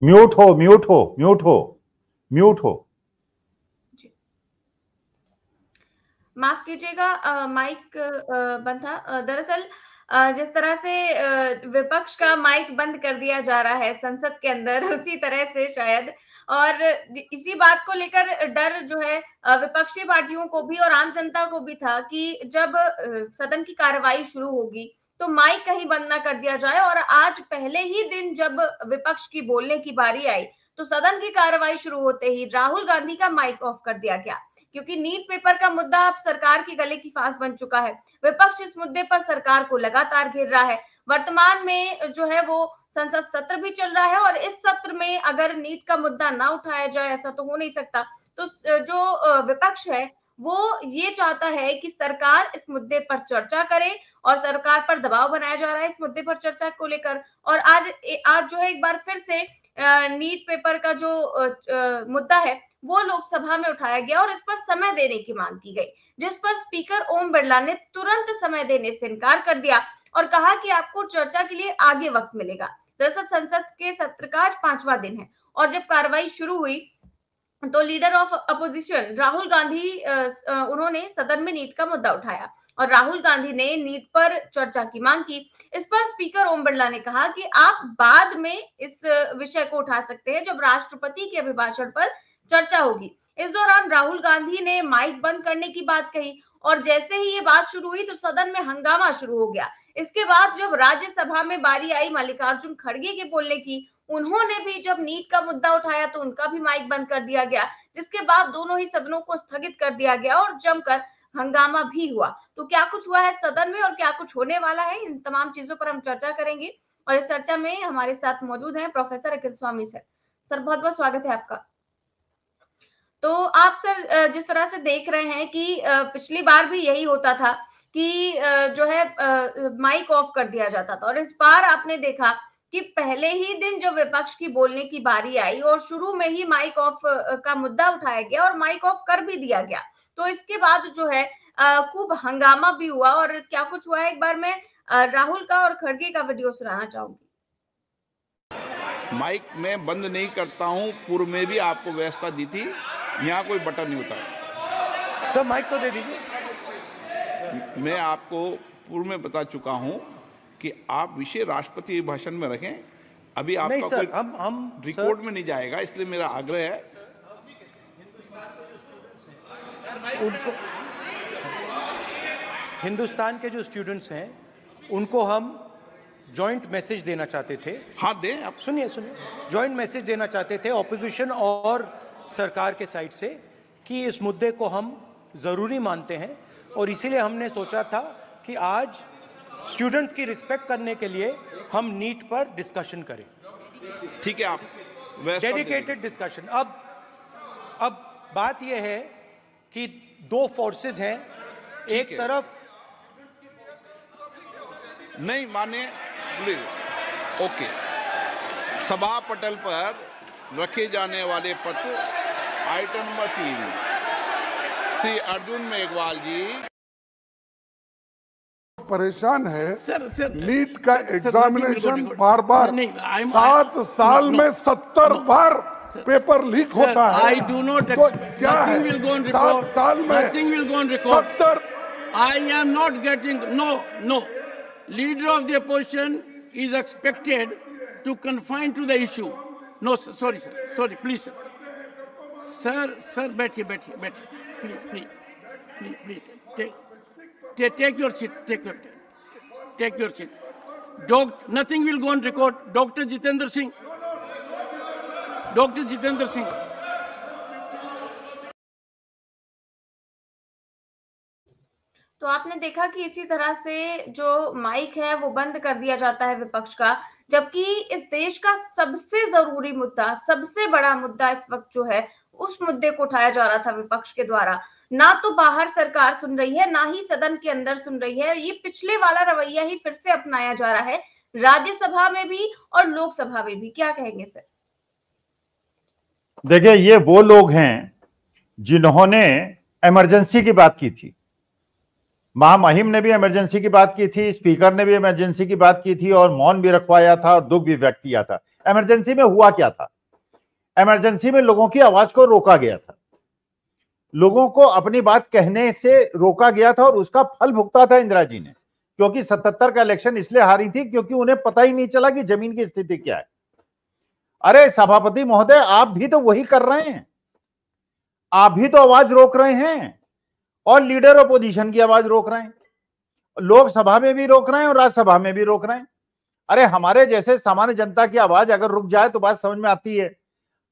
Mute हो, mute हो, mute हो, म्यूट हो। माफ कीजिएगा, माइक बंद था। दरअसल जिस तरह से विपक्ष का माइक बंद कर दिया जा रहा है संसद के अंदर, उसी तरह से शायद, और इसी बात को लेकर डर जो है विपक्षी पार्टियों को भी और आम जनता को भी था कि जब सदन की कार्रवाई शुरू होगी तो माइक कहीं बंद ना कर दिया जाए। और आज पहले ही दिन जब विपक्ष की बोलने की बारी आई तो सदन की कार्रवाई शुरू होते ही राहुल गांधी का माइक ऑफ कर दिया गया, क्योंकि नीट पेपर का मुद्दा अब सरकार के गले की फांस बन चुका है। विपक्ष इस मुद्दे पर सरकार को लगातार घेर रहा है। वर्तमान में जो है वो संसद सत्र भी चल रहा है और इस सत्र में अगर नीट का मुद्दा ना उठाया जाए, ऐसा तो हो नहीं सकता। तो जो विपक्ष है वो ये चाहता है कि सरकार इस मुद्दे पर चर्चा करे और सरकार पर दबाव बनाया जा रहा है इस मुद्दे पर चर्चा को लेकर। और आज जो है एक बार फिर से नीट पेपर का जो मुद्दा है वो लोकसभा में उठाया गया और इस पर समय देने की मांग की गई, जिस पर स्पीकर ओम बिरला ने तुरंत समय देने से इनकार कर दिया और कहा कि आपको चर्चा के लिए आगे वक्त मिलेगा। दरअसल संसद के सत्र का आज 5वां दिन है और जब कार्रवाई शुरू हुई तो leader of opposition Rahul Gandhi उन्होंने सदन में नीट का मुद्दा उठाया और राहुल गांधी ने नीट पर चर्चा की मांग की। इस पर स्पीकर ओम बिरला ने कहा कि आप बाद में इस विषय को उठा सकते हैं जब राष्ट्रपति के अभिभाषण पर चर्चा होगी। इस दौरान राहुल गांधी ने माइक बंद करने की बात कही और जैसे ही ये बात शुरू हुई तो सदन में हंगामा शुरू हो गया। इसके बाद जब राज्यसभा में बारी आई मल्लिकार्जुन खड़गे के बोलने की, उन्होंने भी जब नीट का मुद्दा उठाया तो उनका भी माइक बंद कर दिया गया, जिसके बाद दोनों ही सदनों को स्थगित कर दिया गया और जमकर हंगामा भी हुआ। तो क्या कुछ हुआ है सदन में और क्या कुछ होने वाला है, इन तमाम चीजों पर हम चर्चा करेंगे। और इस चर्चा में हमारे साथ मौजूद हैं प्रोफेसर अखिल स्वामी सर। सर बहुत बहुत स्वागत है आपका। तो आप सर जिस तरह से देख रहे हैं कि पिछली बार भी यही होता था कि जो है माइक ऑफ कर दिया जाता था और इस बार आपने देखा कि पहले ही दिन जब विपक्ष की बोलने की बारी आई और शुरू में ही माइक ऑफ का मुद्दा उठाया गया और माइक ऑफ कर भी दिया गया, तो इसके बाद जो है खूब हंगामा भी हुआ। और क्या कुछ हुआ है एक बार मैं राहुल का और खड़गे का वीडियो सुनाना चाहूंगी। माइक मैं बंद नहीं करता हूं, पूर्व में भी आपको व्यवस्था दी थी, यहाँ कोई बटन नहीं होता। सर माइक तो दे दीजिए। मैं आपको पूर्व में बता चुका हूं कि आप विषय राष्ट्रपति भाषण में रखें। अभी आपका नहीं सर, कोई हम रिकॉर्ड में नहीं जाएगा, इसलिए मेरा आग्रह है उनको, हिंदुस्तान के जो स्टूडेंट्स हैं उनको हम जॉइंट मैसेज देना चाहते थे। हाँ दें आप। सुनिए, जॉइंट मैसेज देना चाहते थे ऑपोजिशन और सरकार के साइड से कि इस मुद्दे को हम ज़रूरी मानते हैं और इसीलिए हमने सोचा था कि आज स्टूडेंट्स की रिस्पेक्ट करने के लिए हम नीट पर डिस्कशन करें। ठीक है, आप डेडिकेटेड डिस्कशन। अब बात यह है कि दो फोर्सेस हैं, एक तरफ नहीं माने प्लीज। ओके, सभा पटल पर रखे जाने वाले पत्र आइटम नंबर 3 श्री अर्जुन मेघवाल जी परेशान है। सर नीट का एग्जामिनेशन बार 7 साल में 70 बार पेपर लीक होता है। I do not तो expect क्या है nothing will go on 7 record. साल में Nothing will go on record. 70 I am not getting no. Leader of the opposition is expected to confine to the issue. No, sir, sorry, sir. Sorry, please, sir. Sir, बैठिए. Please. Take your seat. Take your seat. Nothing will go on record. Dr. Jitendra Singh. तो आपने देखा कि इसी तरह से जो mic है वो बंद कर दिया जाता है विपक्ष का, जबकि इस देश का सबसे जरूरी मुद्दा, सबसे बड़ा मुद्दा इस वक्त जो है उस मुद्दे को उठाया जा रहा था विपक्ष के द्वारा। ना तो बाहर सरकार सुन रही है, ना ही सदन के अंदर सुन रही है। ये पिछले वाला रवैया ही फिर से अपनाया जा रहा है राज्यसभा में भी और लोकसभा में भी। क्या कहेंगे सर? देखिए, ये वो लोग हैं जिन्होंने इमरजेंसी की बात की थी। महामहिम ने भी इमरजेंसी की बात की थी, स्पीकर ने भी इमरजेंसी की बात की थी और मौन भी रखवाया था और दुख भी व्यक्त किया था। इमरजेंसी में हुआ क्या था? इमरजेंसी में लोगों की आवाज को रोका गया था, लोगों को अपनी बात कहने से रोका गया था और उसका फल भुगता था इंदिरा जी ने, क्योंकि 77 का इलेक्शन इसलिए हारी थी क्योंकि उन्हें पता ही नहीं चला कि जमीन की स्थिति क्या है। अरे सभापति महोदय, आप भी तो वही कर रहे हैं, आप भी तो आवाज रोक रहे हैं और लीडर अपोजिशन की आवाज रोक रहे हैं, लोकसभा में भी रोक रहे हैं और राज्यसभा में भी रोक रहे हैं। अरे हमारे जैसे सामान्य जनता की आवाज अगर रुक जाए तो बात समझ में आती है।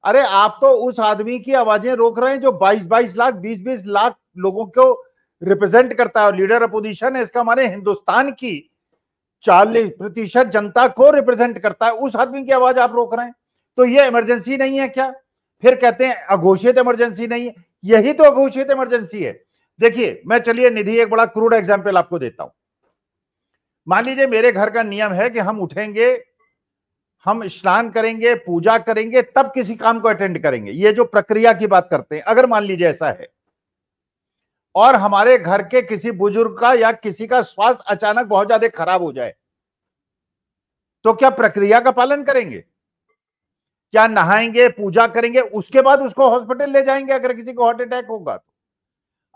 अरे आप तो उस आदमी की आवाजें रोक रहे हैं जो 22-22 लाख 20-20 लाख लोगों को रिप्रेजेंट करता है, लीडर अपोजिशन है, इसका हमारे हिंदुस्तान की 40% जनता को रिप्रेजेंट करता है, उस आदमी की आवाज आप रोक रहे हैं। तो ये इमरजेंसी नहीं है क्या? फिर कहते हैं अघोषित इमरजेंसी नहीं है, यही तो अघोषित इमरजेंसी है। देखिए मैं, चलिए निधि एक बड़ा क्रूड एग्जाम्पल आपको देता हूं। मान लीजिए मेरे घर का नियम है कि हम उठेंगे, हम स्नान करेंगे, पूजा करेंगे, तब किसी काम को अटेंड करेंगे, ये जो प्रक्रिया की बात करते हैं, अगर मान लीजिए ऐसा है और हमारे घर के किसी बुजुर्ग का या किसी का स्वास्थ्य अचानक बहुत ज्यादा खराब हो जाए, तो क्या प्रक्रिया का पालन करेंगे? क्या नहाएंगे, पूजा करेंगे, उसके बाद उसको हॉस्पिटल ले जाएंगे अगर किसी को हार्ट अटैक होगा तो?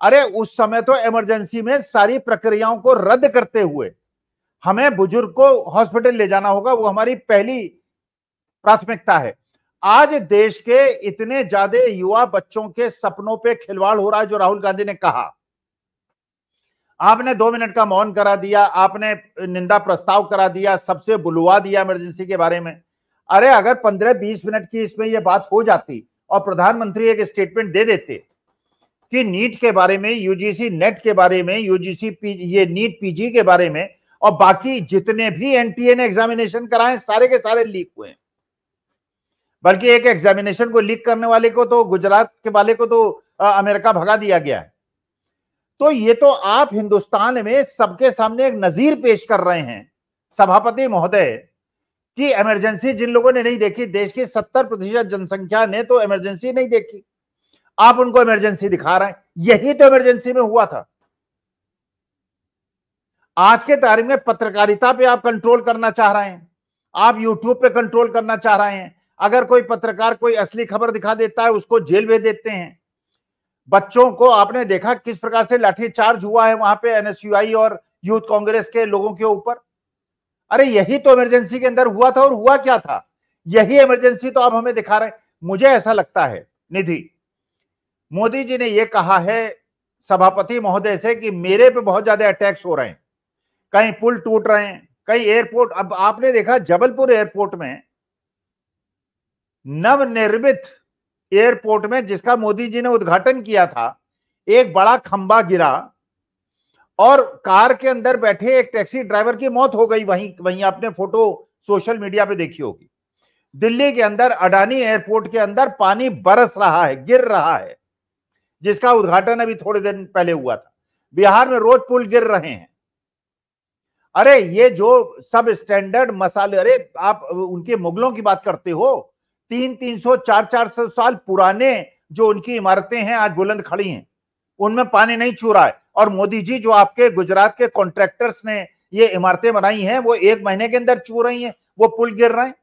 अरे उस समय तो इमरजेंसी में सारी प्रक्रियाओं को रद्द करते हुए हमें बुजुर्ग को हॉस्पिटल ले जाना होगा, वो हमारी पहली प्राथमिकता है। आज देश के इतने ज्यादा युवा बच्चों के सपनों पे खिलवाड़ हो रहा है, जो राहुल गांधी ने कहा, आपने 2 मिनट का मौन करा दिया, आपने निंदा प्रस्ताव करा दिया, सबसे बुलवा दिया इमरजेंसी के बारे में। अरे अगर 15-20 मिनट की इसमें यह बात हो जाती और प्रधानमंत्री एक स्टेटमेंट दे देते कि नीट के बारे में, यूजीसी नेट के बारे में, यूजीसी ये नीट पीजी के बारे में और बाकी जितने भी एनटीए ने एग्जामिनेशन कराए सारे के सारे लीक हुए हैं, बल्कि एक एग्जामिनेशन को लीक करने वाले को तो, गुजरात के वाले को तो अमेरिका भगा दिया गया है। तो ये तो आप हिंदुस्तान में सबके सामने एक नजीर पेश कर रहे हैं सभापति महोदय कि इमरजेंसी जिन लोगों ने नहीं देखी, देश की 70% जनसंख्या ने तो इमरजेंसी नहीं देखी, आप उनको इमरजेंसी दिखा रहे हैं। यही तो इमरजेंसी में हुआ था। आज के तारीख में पत्रकारिता पे आप कंट्रोल करना चाह रहे हैं, आप यूट्यूब पे कंट्रोल करना चाह रहे हैं। अगर कोई पत्रकार कोई असली खबर दिखा देता है उसको जेल भेज देते हैं। बच्चों को आपने देखा किस प्रकार से लाठीचार्ज हुआ है वहां पे एनएसयूआई और यूथ कांग्रेस के लोगों के ऊपर। अरे यही तो इमरजेंसी के अंदर हुआ था, और हुआ क्या था? यही इमरजेंसी तो आप हमें दिखा रहे हैं। मुझे ऐसा लगता है निधि, मोदी जी ने यह कहा है सभापति महोदय से कि मेरे पे बहुत ज्यादा अटैक्स हो रहे हैं, कहीं पुल टूट रहे हैं, कहीं एयरपोर्ट। अब आपने देखा जबलपुर एयरपोर्ट में, नवनिर्मित एयरपोर्ट में जिसका मोदी जी ने उद्घाटन किया था, एक बड़ा खंबा गिरा और कार के अंदर बैठे एक टैक्सी ड्राइवर की मौत हो गई। वहीं आपने फोटो सोशल मीडिया पे देखी होगी। दिल्ली के अंदर अडानी एयरपोर्ट के अंदर पानी बरस रहा है, गिर रहा है, जिसका उद्घाटन अभी थोड़े दिन पहले हुआ था। बिहार में रोज पुल गिर रहे हैं। अरे ये जो सब स्टैंडर्ड मसाले, अरे आप उनके मुगलों की बात करते हो, 300, 400 साल पुराने जो उनकी इमारतें हैं आज बुलंद खड़ी हैं, उनमें पानी नहीं छू रहा है। और मोदी जी जो आपके गुजरात के कॉन्ट्रैक्टर्स ने ये इमारतें बनाई हैं, वो 1 महीने के अंदर छू रही हैं, वो पुल गिर रहे हैं।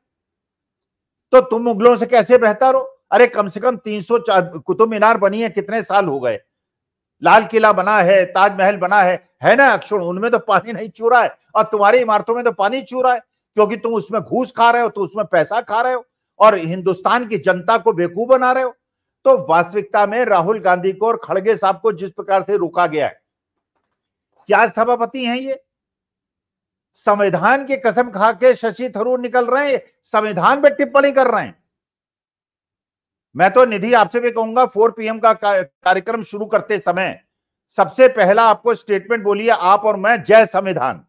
तो तुम मुगलों से कैसे बेहतर हो? अरे कम से कम 300 कुतुब मीनार बनी है, कितने साल हो गए, लाल किला बना है, ताजमहल बना है ना अक्षुण, उनमें तो पानी नहीं छू रहा है। और तुम्हारी इमारतों में तो पानी छू रहा है, क्योंकि तुम उसमें घूस खा रहे हो, तो उसमें पैसा खा रहे हो और हिंदुस्तान की जनता को बेवकूफ बना रहे हो। तो वास्तविकता में राहुल गांधी को और खड़गे साहब को जिस प्रकार से रोका गया है, क्या सभापति हैं ये? संविधान की कसम खा के शशि थरूर निकल रहे हैं, संविधान पे टिप्पणी कर रहे हैं। मैं तो निधि आपसे भी कहूंगा, 4 PM का कार्यक्रम शुरू करते समय सबसे पहला आपको स्टेटमेंट बोलिए, आप और मैं, जय संविधान।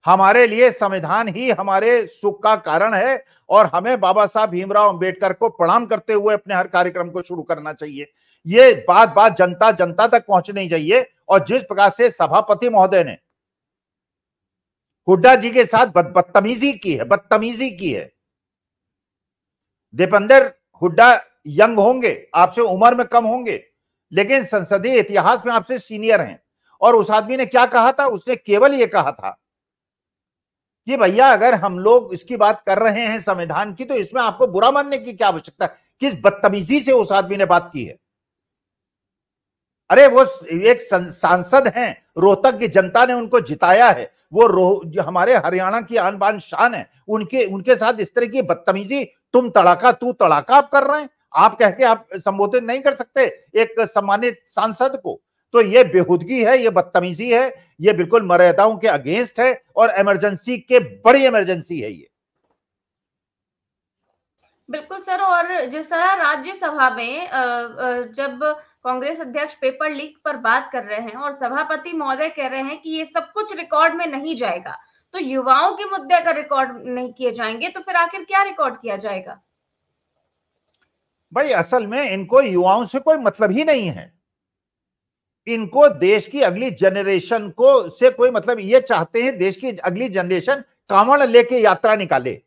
हमारे लिए संविधान ही हमारे सुख का कारण है और हमें बाबा साहब भीमराव अंबेडकर को प्रणाम करते हुए अपने हर कार्यक्रम को शुरू करना चाहिए। ये बात जनता तक पहुंचनी चाहिए। और जिस प्रकार से सभापति महोदय ने हुड्डा जी के साथ बदतमीजी की है। दीपेंद्र हुड्डा यंग होंगे, आपसे उम्र में कम होंगे, लेकिन संसदीय इतिहास में आपसे सीनियर हैं। और उस आदमी ने क्या कहा था? उसने केवल यह कहा था कि भैया अगर हम लोग इसकी बात कर रहे हैं संविधान की, तो इसमें आपको बुरा मानने की क्या आवश्यकता है? किस बदतमीजी से उस आदमी ने बात की है? अरे वो एक सांसद हैं, रोहतक की जनता ने उनको जिताया है, वो हमारे हरियाणा की आन बान शान है, उनके साथ इस तरह की बदतमीजी, तुम तड़ाका तू तड़ाका आप कर रहे हैं, आप कह के आप संबोधित नहीं कर सकते एक सम्मानित सांसद को। तो ये बेहुदगी है, ये बदतमीजी है, ये बिल्कुल मर्यादाओं के अगेंस्ट है और इमरजेंसी के बड़ी इमरजेंसी है ये। बिल्कुल सर, और जिस तरह राज्यसभा में जब कांग्रेस अध्यक्ष पेपर लीक पर बात कर रहे हैं और सभापति महोदय कह रहे हैं कि ये सब कुछ रिकॉर्ड में नहीं जाएगा, तो युवाओं के मुद्दे अगर रिकॉर्ड नहीं किए जाएंगे तो फिर आखिर क्या रिकॉर्ड किया जाएगा? भाई असल में इनको युवाओं से कोई मतलब ही नहीं है, इनको देश की अगली जनरेशन को से कोई मतलब, ये चाहते हैं देश की अगली जनरेशन कांवड़ लेके यात्रा निकाले।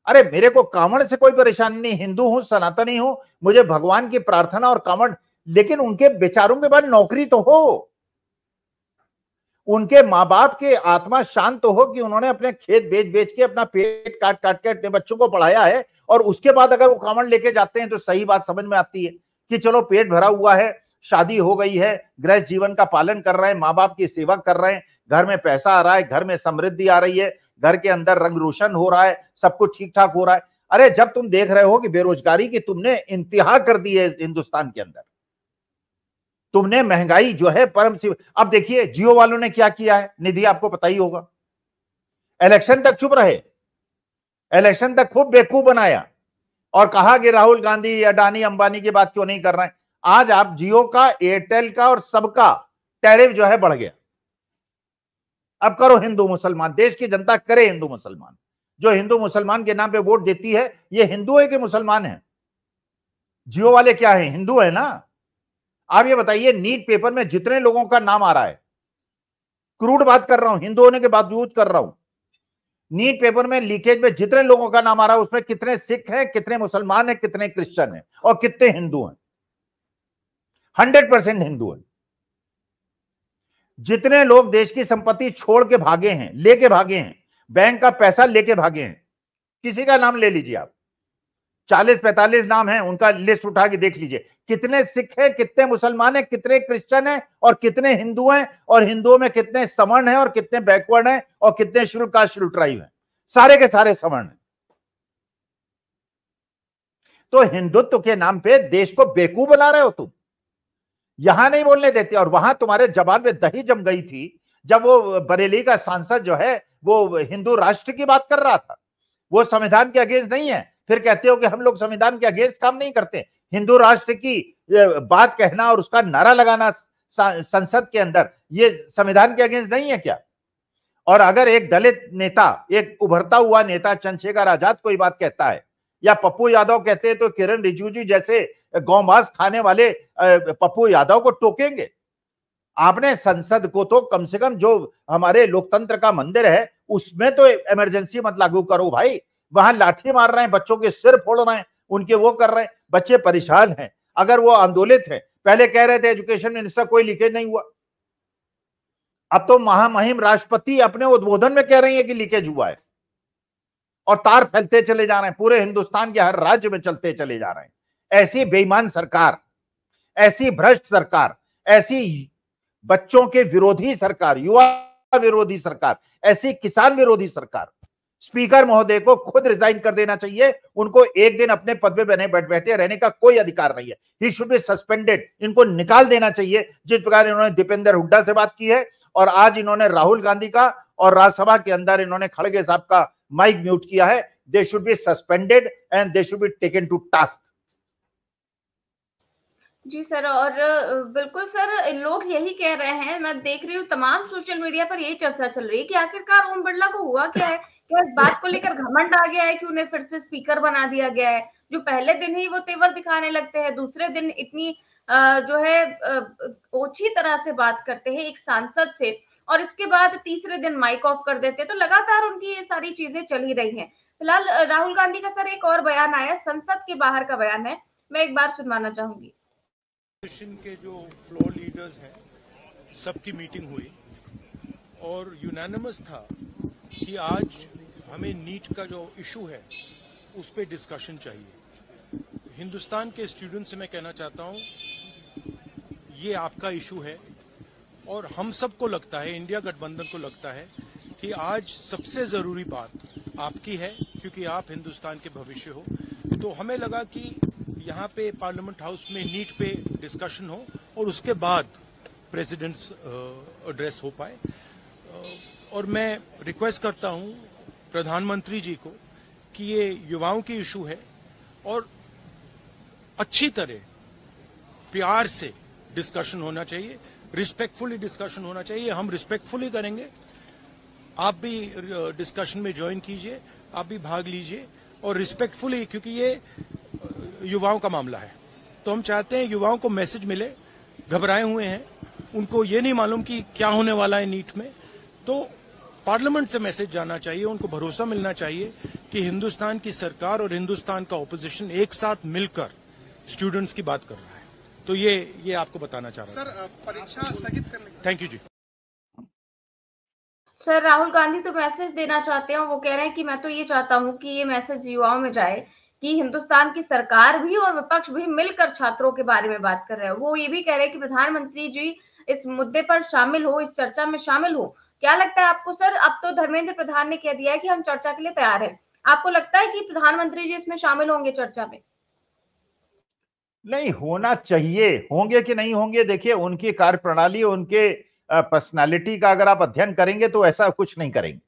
अरे मेरे को कांवड़ से कोई परेशानी नहीं, हिंदू हूं, सनातनी हूं, मुझे भगवान की प्रार्थना और कांवड़, लेकिन उनके बेचारों के बाद नौकरी तो हो, उनके माँ बाप के आत्मा शांत तो हो कि उन्होंने अपने खेत बेच बेच के अपना पेट काट काट के अपने बच्चों को पढ़ाया है, और उसके बाद अगर वो कांवड़ लेके जाते हैं तो सही बात समझ में आती है कि चलो पेट भरा हुआ है, शादी हो गई है, गृहस्थ जीवन का पालन कर रहे हैं, माँ बाप की सेवा कर रहे हैं, घर में पैसा आ रहा है, घर में समृद्धि आ रही है, घर के अंदर रंग रोशन हो रहा है, सब कुछ ठीक ठाक हो रहा है। अरे जब तुम देख रहे हो कि बेरोजगारी की तुमने इंतहा कर दी है हिंदुस्तान के अंदर, तुमने महंगाई जो है परम सी, अब देखिए जियो वालों ने क्या किया है, निधि आपको पता ही होगा, इलेक्शन तक चुप रहे, इलेक्शन तक खूब बेवकूफ बनाया और कहा कि राहुल गांधी अडानी अंबानी की बात क्यों नहीं कर रहे हैं। आज आप जियो का, एयरटेल का और सबका टैरिफ जो है बढ़ गया। अब करो हिंदू मुसलमान, देश की जनता करे हिंदू मुसलमान, जो हिंदू मुसलमान के नाम पे वोट देती है ये हिंदू है कि मुसलमान है? जियो वाले क्या है, हिंदू है ना? आप ये बताइए, नीट पेपर में जितने लोगों का नाम आ रहा है, क्रूड बात कर रहा हूं, हिंदू होने के बावजूद कर रहा हूं, नीट पेपर में लीकेज में जितने लोगों का नाम आ रहा है उसमें कितने सिख हैं, कितने मुसलमान हैं, कितने क्रिश्चियन हैं और कितने हिंदू हैं? 100% हिंदू है। जितने लोग देश की संपत्ति छोड़ के भागे हैं, लेके भागे हैं, बैंक का पैसा लेके भागे हैं, किसी का नाम ले लीजिए आप, 40-45 नाम है, उनका लिस्ट उठा के देख लीजिए, कितने सिख हैं, कितने मुसलमान हैं, कितने क्रिश्चियन हैं और कितने हिंदू हैं, और हिंदुओं में कितने सवर्ण हैं और कितने बैकवर्ड हैं और कितने शेड्यूल कास्ट शेड्यूल ट्राइब हैं, सारे के सारे सवर्ण हैं। तो हिंदुत्व के नाम पे देश को बेवकूफ बना रहे हो तुम, यहां नहीं बोलने देते। और वहां तुम्हारे जबान में दही जम गई थी जब वो बरेली का सांसद जो है वो हिंदू राष्ट्र की बात कर रहा था, वो संविधान के अगेंस्ट नहीं है, फिर कहते हो कि हम लोग संविधान के अगेंस्ट काम नहीं करते। हिंदू राष्ट्र की बात कहना और उसका नारा लगाना संसद के अंदर, ये संविधान के अगेंस्ट नहीं है क्या? और अगर एक दलित नेता, एक उभरता हुआ नेता चंद्रशेखर आजाद कोई बात कहता है या पप्पू यादव कहते हैं, तो किरण रिजिजू जैसे गौमांस खाने वाले पप्पू यादव को टोकेंगे? आपने संसद को तो कम से कम, जो हमारे लोकतंत्र का मंदिर है उसमें तो इमरजेंसी मत लागू करो भाई। वहां लाठी मार रहे हैं, बच्चों के सिर फोड़ रहे हैं, उनके वो कर रहे हैं, बच्चे परेशान हैं। अगर वो आंदोलित है, पहले कह रहे थे एजुकेशन मिनिस्टर कोई लीकेज नहीं हुआ, अब तो महामहिम राष्ट्रपति अपने उद्बोधन में कह रही है कि लीकेज हुआ है, और तार फैलते चले जा रहे हैं, पूरे हिंदुस्तान के हर राज्य में चलते चले जा रहे हैं। ऐसी बेईमान सरकार, ऐसी भ्रष्ट सरकार, ऐसी बच्चों के विरोधी सरकार, युवा विरोधी सरकार, ऐसी किसान विरोधी सरकार, स्पीकर महोदय को खुद रिजाइन कर देना चाहिए। उनको एक दिन अपने पद पे बने बैठे रहने का कोई अधिकार नहीं है। He should be suspended. इनको निकाल देना चाहिए। जिस प्रकार इन्होंने दीपेंद्र हुड्डा से बात की है और आज इन्होंने राहुल गांधी का और राज्यसभा के अंदर इन्होंने खड़गे साहब का माइक म्यूट किया है, they should be suspended and they should be taken to task. जी सर, और बिल्कुल सर, लोग यही कह रहे हैं, मैं देख रही हूँ तमाम सोशल मीडिया पर यही चर्चा चल रही है कि आखिरकार ओम बिरला को हुआ क्या है, क्या इस बात को लेकर घमंड आ गया है कि उन्हें फिर से स्पीकर बना दिया गया है? जो पहले दिन ही वो तेवर दिखाने लगते हैं, दूसरे दिन इतनी जो है ओछी तरह से बात करते हैं एक सांसद से, और इसके बाद तीसरे दिन माइक ऑफ कर देते हैं। तो लगातार उनकी ये सारी चीजें चल ही रही हैं। फिलहाल राहुल गांधी का सर एक और बयान आया, संसद के बाहर का बयान है, मैं एक बार सुनवाना चाहूंगी। के जो फ्लोर लीडर्स हैं, सबकी मीटिंग हुई और यूनानिमस था कि आज हमें नीट का जो इशू है उस पर डिस्कशन चाहिए। हिंदुस्तान के स्टूडेंट से मैं कहना चाहता हूं, ये आपका इशू है और हम सबको लगता है, इंडिया गठबंधन को लगता है कि आज सबसे जरूरी बात आपकी है, क्योंकि आप हिंदुस्तान के भविष्य हो। तो हमें लगा कि यहाँ पे पार्लियामेंट हाउस में नीट पे डिस्कशन हो और उसके बाद प्रेसिडेंट्स एड्रेस हो पाए। और मैं रिक्वेस्ट करता हूँ प्रधानमंत्री जी को कि ये युवाओं की इशू है और अच्छी तरह प्यार से डिस्कशन होना चाहिए, रिस्पेक्टफुली डिस्कशन होना चाहिए। हम रिस्पेक्टफुली करेंगे, आप भी डिस्कशन में ज्वाइन कीजिए, आप भी भाग लीजिए और रिस्पेक्टफुली, क्योंकि ये युवाओं का मामला है। तो हम चाहते हैं युवाओं को मैसेज मिले, घबराए हुए हैं, उनको ये नहीं मालूम कि क्या होने वाला है नीट में। तो पार्लियामेंट से मैसेज जाना चाहिए, उनको भरोसा मिलना चाहिए कि हिंदुस्तान की सरकार और हिंदुस्तान का ऑपोजिशन एक साथ मिलकर स्टूडेंट्स की बात कर रहा है। तो ये आपको बताना चाह रहा हूं। सर, परीक्षा स्थगित करने। थैंक यू जी। सर, राहुल गांधी तो मैसेज देना चाहते हैं। वो कह रहे हैं कि मैं तो ये चाहता हूं कि ये मैसेज युवाओं में जाए कि हिंदुस्तान की सरकार भी और विपक्ष भी मिलकर छात्रों के बारे में बात कर रहे हैं। वो ये भी कह रहे हैं कि प्रधानमंत्री जी इस मुद्दे पर शामिल हो, इस चर्चा में शामिल हो। क्या लगता है आपको सर? अब तो धर्मेंद्र प्रधान ने कह दिया है कि हम चर्चा के लिए तैयार हैं। आपको लगता है कि प्रधानमंत्री जी इसमें शामिल होंगे चर्चा में? नहीं, होना चाहिए। होंगे कि नहीं होंगे, देखिए उनकी कार्यप्रणाली, उनके पर्सनालिटी का अगर आप अध्ययन करेंगे तो ऐसा कुछ नहीं करेंगे।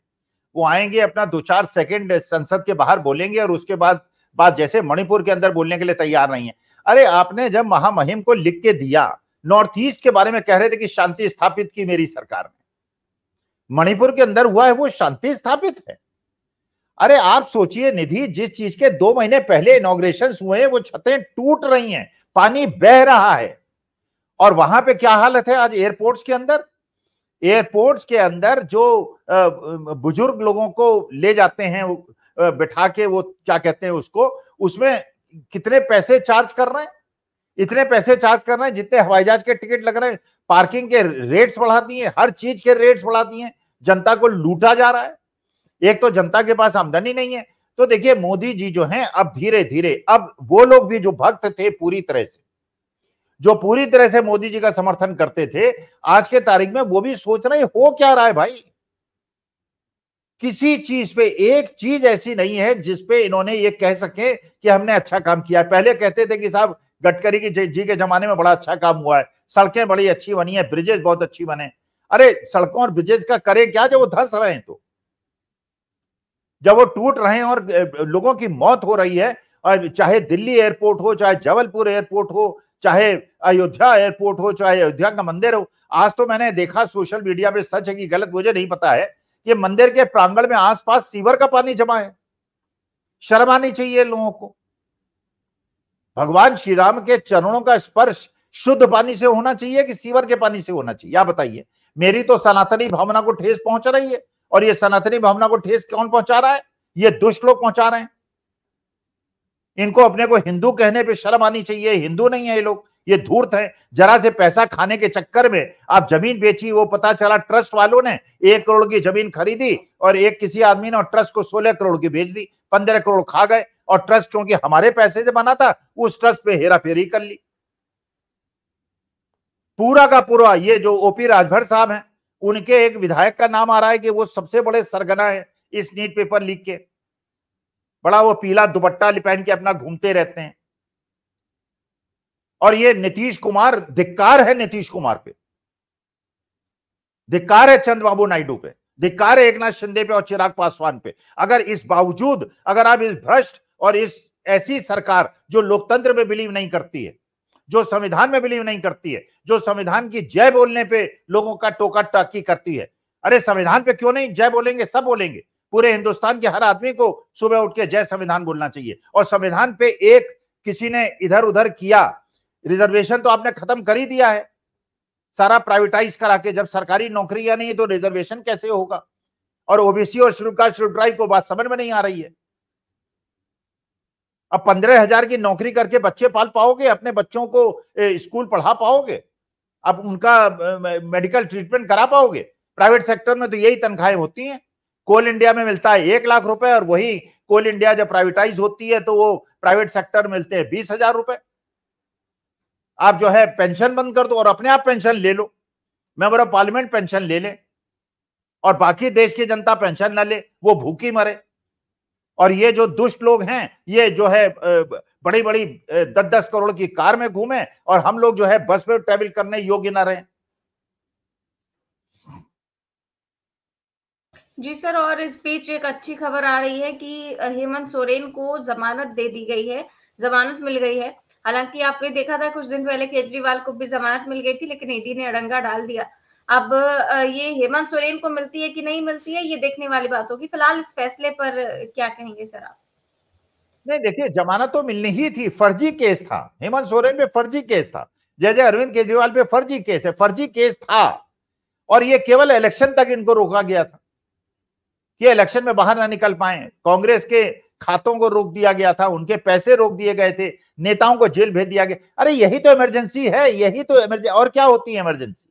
वो आएंगे, अपना 2-4 सेकंड संसद के बाहर बोलेंगे और उसके बाद बात जैसे मणिपुर के अंदर बोलने के लिए तैयार नहीं है। अरे आपने जब महामहिम को लिख के दिया, नॉर्थ ईस्ट के बारे में कह रहे थे कि शांति स्थापित की मेरी सरकार ने, मणिपुर के अंदर हुआ है वो शांति स्थापित है। अरे आप सोचिए निधि, जिस चीज के 2 महीने पहले इनॉग्रेशन हुए हैं वो छतें टूट रही हैं, पानी बह रहा है, और वहां पे क्या हालत है आज एयरपोर्ट्स के अंदर। एयरपोर्ट्स के अंदर जो बुजुर्ग लोगों को ले जाते हैं बिठा के, वो क्या कहते हैं उसको, उसमें कितने पैसे चार्ज कर रहे हैं? इतने पैसे चार्ज कर रहे हैं जितने हवाई जहाज के टिकट लग रहे हैं। पार्किंग के रेट्स बढ़ा दिए, हर चीज के रेट्स बढ़ा दिए, जनता को लूटा जा रहा है। एक तो जनता के पास आमदनी नहीं है। तो देखिए मोदी जी जो हैं, अब धीरे धीरे, अब वो लोग भी जो भक्त थे पूरी तरह से, जो पूरी तरह से मोदी जी का समर्थन करते थे, आज के तारीख में वो भी सोच रहे हो क्या रहा है भाई। किसी चीज पे एक चीज ऐसी नहीं है जिसपे इन्होंने ये कह सके कि हमने अच्छा काम किया। पहले कहते थे कि साहब गडकरी की जी के जमाने में बड़ा अच्छा काम हुआ है, सड़कें बड़ी अच्छी बनी है, ब्रिजेस बहुत अच्छी बने। अरे सड़कों और ब्रिजेस का करे क्या जब वो धंस रहे हैं, तो जब वो टूट रहे हैं और लोगों की मौत हो रही है, और चाहे दिल्ली एयरपोर्ट हो, चाहे जबलपुर एयरपोर्ट हो, चाहे अयोध्या एयरपोर्ट हो, चाहे अयोध्या का मंदिर हो। आज तो मैंने देखा सोशल मीडिया पे, सच है कि गलत मुझे नहीं पता है, कि मंदिर के प्रांगण में आसपास सीवर का पानी जमा है। शर्म आनी चाहिए लोगों को। भगवान श्री राम के चरणों का स्पर्श शुद्ध पानी से होना चाहिए कि सीवर के पानी से होना चाहिए? आप बताइए। मेरी तो सनातनी भावना को ठेस पहुंच रही है, और ये सनातनी भावना को ठेस कौन पहुंचा रहा है? ये दुष्ट लोग पहुंचा रहे हैं। इनको अपने को हिंदू कहने पे शर्म आनी चाहिए। हिंदू नहीं है ये लोग, ये धूर्त हैं। जरा से पैसा खाने के चक्कर में आप जमीन बेची। वो पता चला ट्रस्ट वालों ने 1 करोड़ की जमीन खरीदी और एक किसी आदमी ने ट्रस्ट को 16 करोड़ की बेच दी। 15 करोड़ खा गए, और ट्रस्ट क्योंकि हमारे पैसे से बना था, उस ट्रस्ट पे हेरा फेरी कर ली। पूरा का पूरा ये जो ओपी राजभर साहब हैं, उनके एक विधायक का नाम आ रहा है कि वो सबसे बड़े सरगना है इस नीट पेपर लीक के। बड़ा वो पीला दुपट्टा पहन के अपना घूमते रहते हैं। और ये नीतीश कुमार, धिक्कार है नीतीश कुमार पे, धिक्कार है चंद्रबाबू नायडू पे, धिक्कार है एकनाथ शिंदे पे और चिराग पासवान पे। अगर इस बावजूद, अगर आप इस भ्रष्ट और इस ऐसी सरकार जो लोकतंत्र में बिलीव नहीं करती है, जो संविधान में बिलीव नहीं करती है, जो संविधान की जय बोलने पे लोगों का टोका टाकी करती है। अरे संविधान पे क्यों नहीं जय बोलेंगे? सब बोलेंगे। पूरे हिंदुस्तान के हर आदमी को सुबह उठ के जय संविधान बोलना चाहिए। और संविधान पे एक किसी ने इधर उधर किया, रिजर्वेशन तो आपने खत्म कर ही दिया है, सारा प्राइवेटाइज करा के। जब सरकारी नौकरियां नहीं तो रिजर्वेशन कैसे होगा? और ओबीसी और शेड्यूल कास्ट शेड्यूल ट्राइब को बात समझ में नहीं आ रही है। अब 15,000 की नौकरी करके बच्चे पाल पाओगे? अपने बच्चों को स्कूल पढ़ा पाओगे? अब उनका मेडिकल ट्रीटमेंट करा पाओगे? प्राइवेट सेक्टर में तो यही तनख्वाहें होती हैं। कोल इंडिया में मिलता है 1 लाख रुपए, और वही कोल इंडिया जब प्राइवेटाइज होती है तो वो प्राइवेट सेक्टर मिलते हैं 20,000 रुपए। आप जो है पेंशन बंद कर दो और अपने आप पेंशन ले लो, मेंबर ऑफ पार्लियामेंट पेंशन ले ले और बाकी देश की जनता पेंशन ना ले, वो भूखी मरे। और ये जो दुष्ट लोग हैं, ये जो है बड़ी बड़ी 10-10 करोड़ की कार में घूमे और हम लोग जो है बस में ट्रेवल करने योग्य ना रहे। जी सर, और इस बीच एक अच्छी खबर आ रही है कि हेमंत सोरेन को जमानत दे दी गई है, जमानत मिल गई है। हालांकि आपने देखा था कुछ दिन पहले केजरीवाल को भी जमानत मिल गई थी, लेकिन ईडी ने अड़ंगा डाल दिया। अब ये हेमंत सोरेन को मिलती है कि नहीं मिलती है, ये देखने वाली बात होगी। फिलहाल इस फैसले पर क्या कहेंगे सर आप? नहीं, देखिए, जमानत तो मिलनी ही थी, फर्जी केस था, हेमंत सोरेन पे फर्जी केस था, जैसे अरविंद केजरीवाल पे फर्जी केस है, फर्जी केस था। और ये केवल इलेक्शन तक इनको रोका गया था कि इलेक्शन में बाहर ना निकल पाए। कांग्रेस के खातों को रोक दिया गया था, उनके पैसे रोक दिए गए थे, नेताओं को जेल भेज दिया गया। अरे यही तो इमरजेंसी है, यही तो इमरजेंसी। और क्या होती है इमरजेंसी?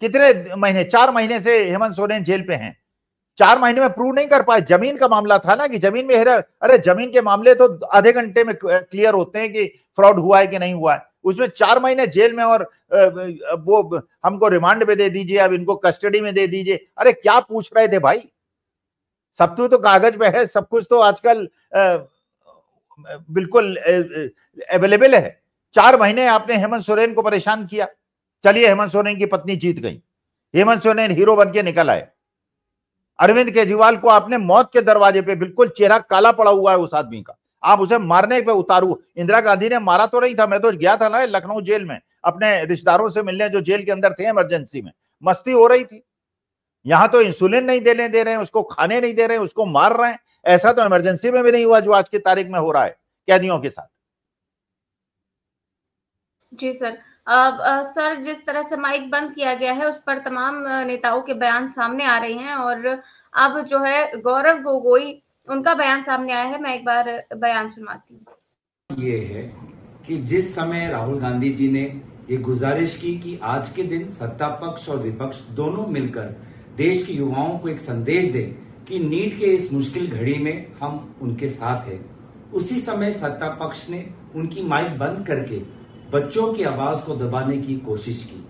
कितने महीने, 4 महीने से हेमंत सोरेन जेल पे हैं, 4 महीने में प्रूव नहीं कर पाए। जमीन का मामला था ना कि जमीन में हेरा, अरे जमीन के मामले तो आधे घंटे में क्लियर होते हैं कि फ्रॉड हुआ है कि नहीं हुआ है। उसमें 4 महीने जेल में और वो हमको रिमांड में दे दीजिए, अब इनको कस्टडी में दे दीजिए। अरे क्या पूछ रहे थे भाई? सब तो कागज में है, सब कुछ तो आजकल बिल्कुल अवेलेबल है। 4 महीने आपने हेमंत सोरेन को परेशान किया। चलिए, हेमंत सोरेन की पत्नी जीत गई, हेमंत सोरेन हीरो बन के निकल आए। अरविंद केजरीवाल को आपने मौत के दरवाजे पे, बिल्कुल चेहरा काला पड़ा हुआ है उस आदमी का, आप उसे मारने पे उतारू। इंदिरा गांधी ने मारा तो नहीं था, मैं तो गया था ना लखनऊ जेल में अपने रिश्तेदारों से मिलने जो जेल के अंदर थे इमरजेंसी में, मस्ती हो रही थी। यहां तो इंसुलिन नहीं देने दे रहे हैं उसको, खाने नहीं दे रहे हैं उसको, मार रहे हैं। ऐसा तो इमरजेंसी में भी नहीं हुआ जो आज की तारीख में हो रहा है कैदियों के साथ। जी सर। सर, जिस तरह से माइक बंद किया गया है उस पर तमाम नेताओं के बयान सामने आ रहे हैं और अब जो है गौरव गोगोई उनका बयान सामने आया है। मैं एक बार बयान सुनाती हूँ। ये है कि जिस समय राहुल गांधी जी ने ये गुजारिश की कि आज के दिन सत्ता पक्ष और विपक्ष दोनों मिलकर देश के युवाओं को एक संदेश दें कि नीट के इस मुश्किल घड़ी में हम उनके साथ हैं, उसी समय सत्ता पक्ष ने उनकी माइक बंद करके बच्चों की आवाज को दबाने की कोशिश की।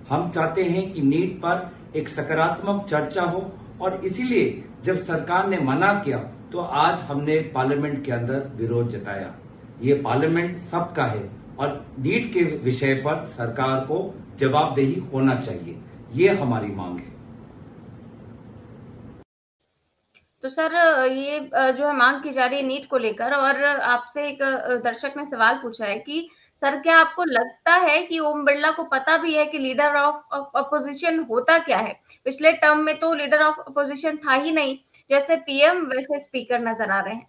हम चाहते हैं कि नीट पर एक सकारात्मक चर्चा हो और इसीलिए जब सरकार ने मना किया तो आज हमने पार्लियामेंट के अंदर विरोध जताया। ये पार्लियामेंट सबका है और नीट के विषय पर सरकार को जवाबदेही होना चाहिए, ये हमारी मांग है। तो सर, ये जो है मांग की जा रही है नीट को लेकर, और आपसे एक दर्शक ने सवाल पूछा है कि सर, क्या आपको लगता है कि ओम बिरला को पता भी है कि लीडर ऑफ अपोजिशन होता क्या है? पिछले टर्म में तो लीडर ऑफ अपोजिशन था ही नहीं, जैसे पीएम वैसे स्पीकर नजर आ रहे हैं।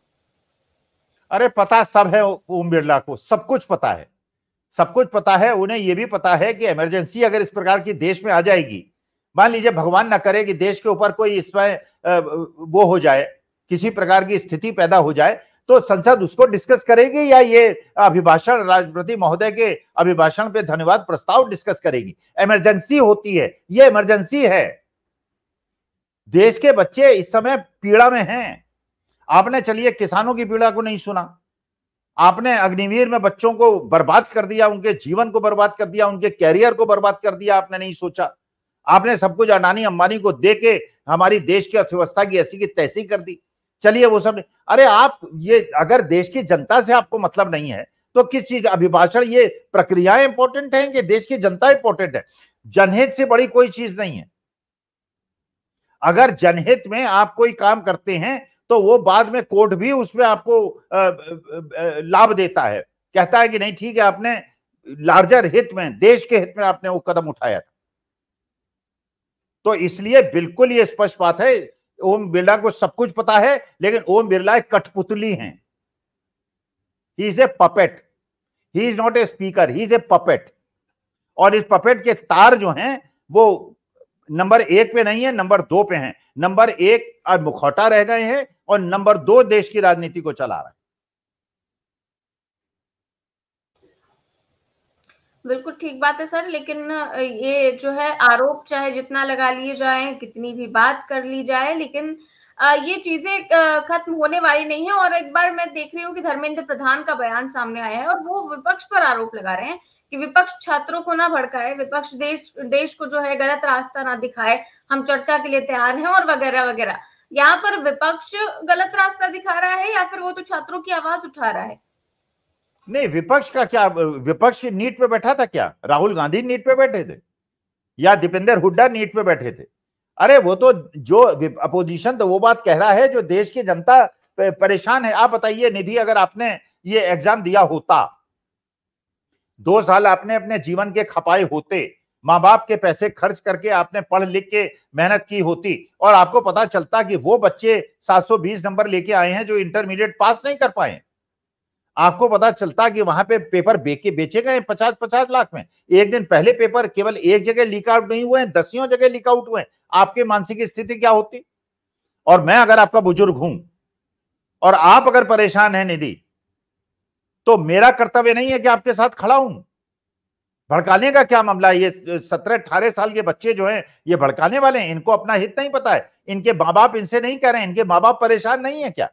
अरे पता सब है ओम बिरला को, सब कुछ पता है, सब कुछ पता है। उन्हें यह भी पता है कि इमरजेंसी अगर इस प्रकार की देश में आ जाएगी, मान लीजिए भगवान ना करे कि देश के ऊपर कोई इसमें वो हो जाए, किसी प्रकार की स्थिति पैदा हो जाए, तो संसद उसको डिस्कस करेगी या ये अभिभाषण, राष्ट्रपति महोदय के अभिभाषण पे धन्यवाद प्रस्ताव डिस्कस करेगी? इमरजेंसी होती है, ये इमरजेंसी है। देश के बच्चे इस समय पीड़ा में हैं। आपने चलिए किसानों की पीड़ा को नहीं सुना, आपने अग्निवीर में बच्चों को बर्बाद कर दिया, उनके जीवन को बर्बाद कर दिया, उनके कैरियर को बर्बाद कर दिया, आपने नहीं सोचा। आपने सब कुछ अडानी अंबानी को देके हमारी देश की अर्थव्यवस्था की ऐसी की तैसी कर दी। चलिए वो सब, अरे आप ये अगर देश की जनता से आपको मतलब नहीं है तो किस चीज अभिभाषण, ये प्रक्रियाएं इंपॉर्टेंट हैं कि देश की जनता इंपॉर्टेंट है? जनहित से बड़ी कोई चीज नहीं है। अगर जनहित में आप कोई काम करते हैं तो वो बाद में कोर्ट भी उसमें आपको लाभ देता है, कहता है कि नहीं ठीक है, आपने लार्जर हित में, देश के हित में आपने वो कदम उठाया था। तो इसलिए बिल्कुल ये स्पष्ट बात है, ओम बिरला को सब कुछ पता है, लेकिन ओम बिरला एक कठपुतली हैं। He is a puppet, he is not a speaker, he is a puppet. और इस पपेट के तार जो हैं वो नंबर 1 पे नहीं है, नंबर 2 पे हैं। नंबर 1 आज मुखौटा रह गए हैं और नंबर 2 देश की राजनीति को चला रहा है। बिल्कुल ठीक बात है सर, लेकिन ये जो है आरोप चाहे जितना लगा लिए जाएँ, कितनी भी बात कर ली जाए, लेकिन ये चीज़ें खत्म होने वाली नहीं है। और एक बार मैं देख रही हूँ कि धर्मेंद्र प्रधान का बयान सामने आया है और वो विपक्ष पर आरोप लगा रहे हैं कि विपक्ष छात्रों को ना भड़काए, विपक्ष देश को जो है गलत रास्ता ना दिखाए, हम चर्चा के लिए तैयार हैं और वगैरह-वगैरह। यहाँ पर विपक्ष गलत रास्ता दिखा रहा है या फिर वो तो छात्रों की आवाज़ उठा रहा है? नहीं, विपक्ष का क्या, विपक्ष की नीट पे बैठा था क्या? राहुल गांधी नीट पे बैठे थे या दीपेंद्र हुड्डा नीट पे बैठे थे? अरे वो तो जो अपोजिशन तो वो बात कह रहा है जो देश की जनता परेशान है। आप बताइए निधि, अगर आपने ये एग्जाम दिया होता, 2 साल आपने अपने जीवन के खपाए होते, माँ बाप के पैसे खर्च करके आपने पढ़ लिख के मेहनत की होती और आपको पता चलता कि वो बच्चे 720 नंबर लेके आए हैं जो इंटरमीडिएट पास नहीं कर पाए, आपको पता चलता कि वहां पे पेपर बेचे गए 50-50 लाख में। एक दिन पहले पेपर केवल एक जगह लीक आउट नहीं हुए हैं, दसियों जगह लीक आउट हुए हैं, आपकी मानसिक स्थिति क्या होती? और मैं अगर आपका बुजुर्ग हूं और आप अगर परेशान हैं निधि, तो मेरा कर्तव्य नहीं है कि आपके साथ खड़ा हूं। भड़काने का क्या मामला है? ये 17-18 साल के बच्चे जो हैं ये भड़काने वाले हैं, इनको अपना हित नहीं पता है, इनके माँ बाप इनसे नहीं कह रहे हैं, इनके माँ बाप परेशान नहीं है क्या?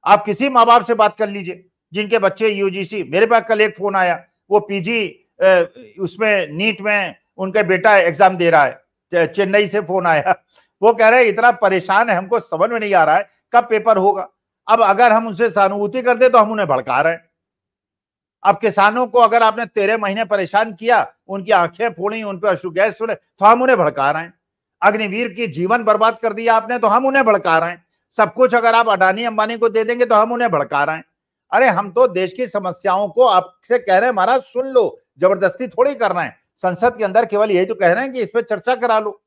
आप किसी माँ बाप से बात कर लीजिए जिनके बच्चे यूजीसी, मेरे पास कल एक फोन आया, वो पीजी उसमें नीट में उनका बेटा एग्जाम दे रहा है, चेन्नई से फोन आया, वो कह रहे हैं इतना परेशान है, हमको समझ में नहीं आ रहा है कब पेपर होगा। अब अगर हम उनसे सहानुभूति कर दे तो हम उन्हें भड़का रहे हैं। अब किसानों को अगर आपने 13 महीने परेशान किया, उनकी आंखें फोड़ी, उन पर अश्रु गैस छोड़े, तो हम उन्हें भड़का रहे हैं। अग्निवीर की जीवन बर्बाद कर दिया आपने, तो हम उन्हें भड़का रहे हैं। सब कुछ अगर आप अडानी अंबानी को दे देंगे तो हम उन्हें भड़का रहे हैं। अरे हम तो देश की समस्याओं को आपसे कह रहे हैं महाराज सुन लो, जबरदस्ती थोड़ी करना है। संसद के अंदर केवल यही तो कह रहे हैं कि इस पर चर्चा करा लो,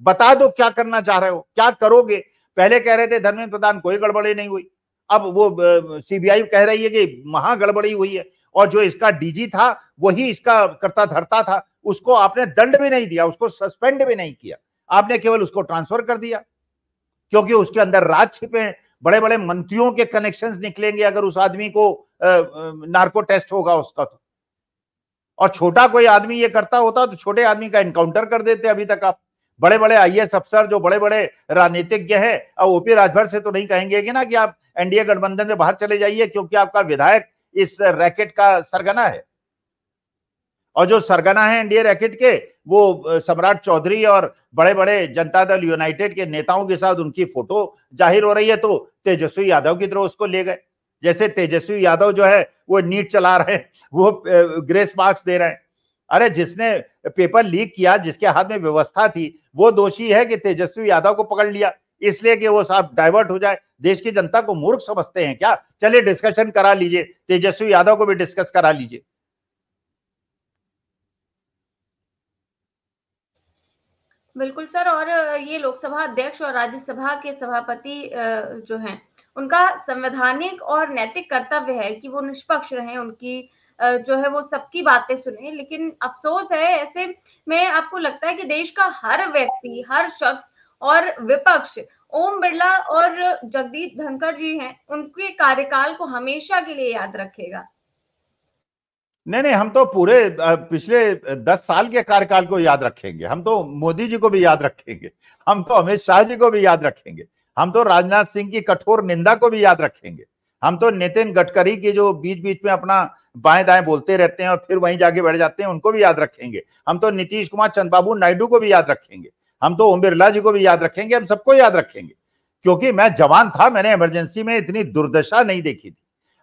बता दो क्या करना चाह रहे हो, क्या करोगे। पहले कह रहे थे धर्मेंद्र प्रधान कोई गड़बड़ी नहीं हुई, अब वो सीबीआई कह रही है कि महा गड़बड़ी हुई है, और जो इसका डीजी था वही इसका करता धरता था, उसको आपने दंड भी नहीं दिया, उसको सस्पेंड भी नहीं किया, आपने केवल उसको ट्रांसफर कर दिया, क्योंकि उसके अंदर राज छिपे, बड़े बड़े मंत्रियों के कनेक्शंस निकलेंगे अगर उस आदमी को नार्को टेस्ट होगा उसका तो। और छोटा कोई आदमी ये करता होता तो छोटे आदमी का इनकाउंटर कर देते अभी तक आप। बड़े बड़े आईएएस अफसर जो बड़े बड़े राजनीतिज्ञ हैं, अब ओपी राजभर से तो नहीं कहेंगे कि ना कि आप एनडीए गठबंधन से बाहर चले जाइए क्योंकि आपका विधायक इस रैकेट का सरगना है। और जो सरगना है एनडीए रैकेट के, वो सम्राट चौधरी और बड़े बड़े जनता दल यूनाइटेड के नेताओं के साथ उनकी फोटो जाहिर हो रही है, तो तेजस्वी यादव की तरह उसको ले गए। जैसे तेजस्वी यादव जो है वो नीट चला रहे हैं, वो ग्रेस मार्क्स दे रहे हैं। अरे जिसने पेपर लीक किया, जिसके हाथ में व्यवस्था थी, वो दोषी है कि तेजस्वी यादव को पकड़ लिया इसलिए कि वो साहब डाइवर्ट हो जाए। देश की जनता को मूर्ख समझते हैं क्या? चलिए डिस्कशन करा लीजिए, तेजस्वी यादव को भी डिस्कस करा लीजिए। बिल्कुल सर, और ये लोकसभा अध्यक्ष और राज्यसभा के सभापति जो हैं, उनका संवैधानिक और नैतिक कर्तव्य है कि वो निष्पक्ष रहें, उनकी जो है वो सबकी बातें सुने। लेकिन अफसोस है, ऐसे में आपको लगता है कि देश का हर व्यक्ति, हर शख्स और विपक्ष, ओम बिरला और जगदीप धनखड़ जी हैं, उनके कार्यकाल को हमेशा के लिए याद रखेगा? नहीं, हम तो पूरे पिछले 10 साल के कार्यकाल को याद रखेंगे। हम तो मोदी जी को भी याद रखेंगे, हम तो अमित शाह जी को भी याद रखेंगे, हम तो राजनाथ सिंह की कठोर निंदा को भी याद रखेंगे, हम तो नितिन गडकरी की जो बीच बीच में अपना बाएं दाएं बोलते रहते हैं और फिर वहीं जाके बैठ जाते हैं, उनको भी याद रखेंगे। हम तो नीतीश कुमार, चंद्रबाबू नायडू को भी याद रखेंगे, हम तो ओम बिरला जी को भी याद रखेंगे, हम सबको याद रखेंगे। क्योंकि मैं जवान था, मैंने इमरजेंसी में इतनी दुर्दशा नहीं देखी थी,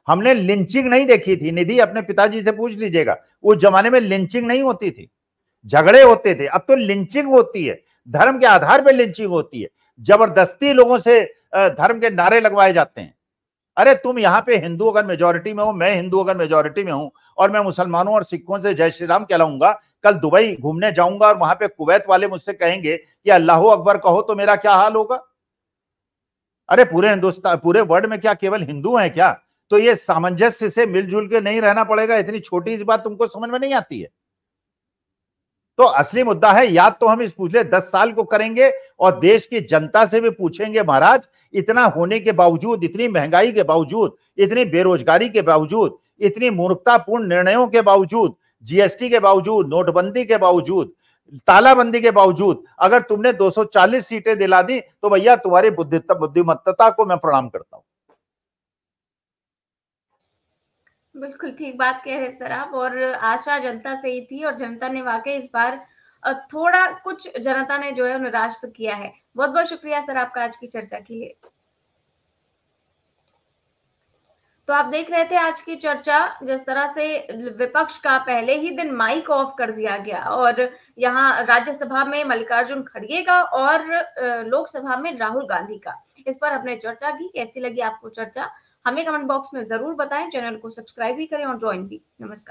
हमने लिंचिंग नहीं देखी थी। निधि अपने पिताजी से पूछ लीजिएगा, उस जमाने में लिंचिंग नहीं होती थी, झगड़े होते थे। अब तो लिंचिंग होती है, धर्म के आधार पर लिंचिंग होती है, जबरदस्ती लोगों से धर्म के नारे लगवाए जाते हैं। अरे तुम यहाँ पे हिंदू अगर मेजोरिटी में हो, मैं हिंदू अगर मेजोरिटी में हूं और मैं मुसलमानों और सिखों से जय श्री राम कहलाऊंगा, कल दुबई घूमने जाऊंगा और वहां पे कुवैत वाले मुझसे कहेंगे कि अल्लाह अकबर कहो, तो मेरा क्या हाल होगा? अरे पूरे हिंदुस्तान, पूरे वर्ल्ड में क्या केवल हिंदू हैं क्या? तो ये सामंजस्य से मिलजुल के नहीं रहना पड़ेगा। इतनी छोटी सी बात तुमको समझ में नहीं आती है? तो असली मुद्दा है, याद तो हम इस पिछले 10 साल को करेंगे और देश की जनता से भी पूछेंगे, महाराज इतना होने के बावजूद, इतनी महंगाई के बावजूद, इतनी बेरोजगारी के बावजूद, इतनी मूर्खतापूर्ण निर्णयों के बावजूद जीएसटी के बावजूद, नोटबंदी के बावजूद, तालाबंदी के बावजूद अगर तुमने 240 सीटें दिला दी तो भैया तुम्हारी बुद्धिमत्ता को मैं प्रणाम करता हूं। बिल्कुल ठीक बात कह रहे सर आप, और आशा जनता से ही थी और जनता ने वाकई इस बार थोड़ा कुछ जनता ने जो है निराश तो किया है। बहुत बहुत शुक्रिया सर आपका आज की चर्चा के लिए। तो आप देख रहे थे आज की चर्चा, जिस तरह से विपक्ष का पहले ही दिन माइक ऑफ कर दिया गया और यहाँ राज्यसभा में मल्लिकार्जुन खड़गे का और लोकसभा में राहुल गांधी का, इस पर हमने चर्चा की। कैसी लगी आपको चर्चा, हमें कमेंट बॉक्स में जरूर बताएं। चैनल को सब्सक्राइब भी करें और ज्वाइन भी। नमस्कार।